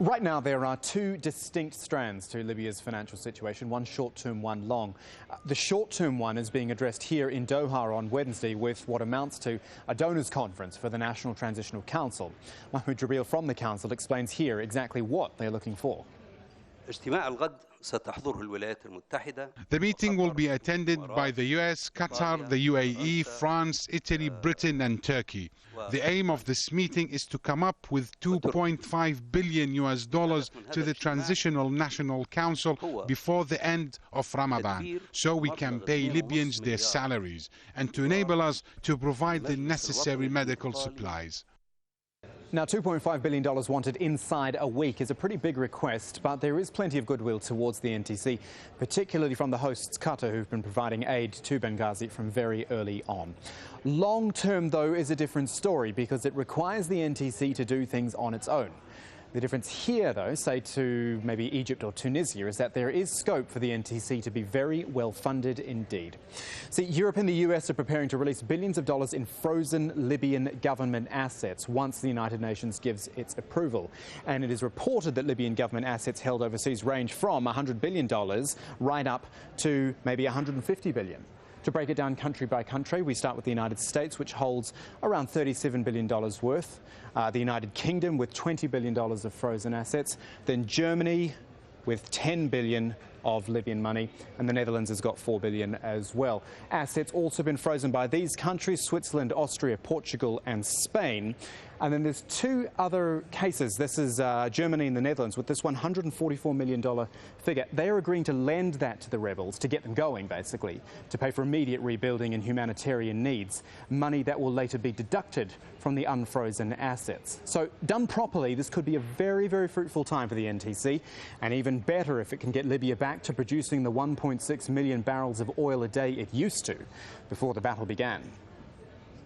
Right now, there are two distinct strands to Libya's financial situation, one short-term, one long. The short-term one is being addressed here in Doha on Wednesday with what amounts to a donors' conference for the National Transitional Council. Mahmoud Jabril from the council explains here exactly what they're looking for. The meeting will be attended by the US, Qatar, the UAE, France, Italy, Britain and Turkey. The aim of this meeting is to come up with $2.5 billion to the Transitional National Council before the end of Ramadan, so we can pay Libyans their salaries and to enable us to provide the necessary medical supplies. Now, $2.5 billion wanted inside a week is a pretty big request, but there is plenty of goodwill towards the NTC, particularly from the hosts Qatar, who've been providing aid to Benghazi from very early on. Long term, though, is a different story because it requires the NTC to do things on its own. The difference here, though, say to maybe Egypt or Tunisia, is that there is scope for the NTC to be very well funded indeed. See, Europe and the US are preparing to release billions of dollars in frozen Libyan government assets once the United Nations gives its approval. And it is reported that Libyan government assets held overseas range from $100 billion right up to maybe $150 billion. To break it down country by country, we start with the United States, which holds around $37 billion worth. The United Kingdom with $20 billion of frozen assets. Then Germany with $10 billion of Libyan money, and the Netherlands has got $4 billion as well. Assets also been frozen by these countries: Switzerland, Austria, Portugal and Spain. And then there's two other cases. This is Germany and the Netherlands with this $144 million figure. They are agreeing to lend that to the rebels to get them going, basically, to pay for immediate rebuilding and humanitarian needs, money that will later be deducted from the unfrozen assets. So done properly, this could be a very, very fruitful time for the NTC, and even better if it can get Libya back to producing the 1.6 million barrels of oil a day it used to before the battle began.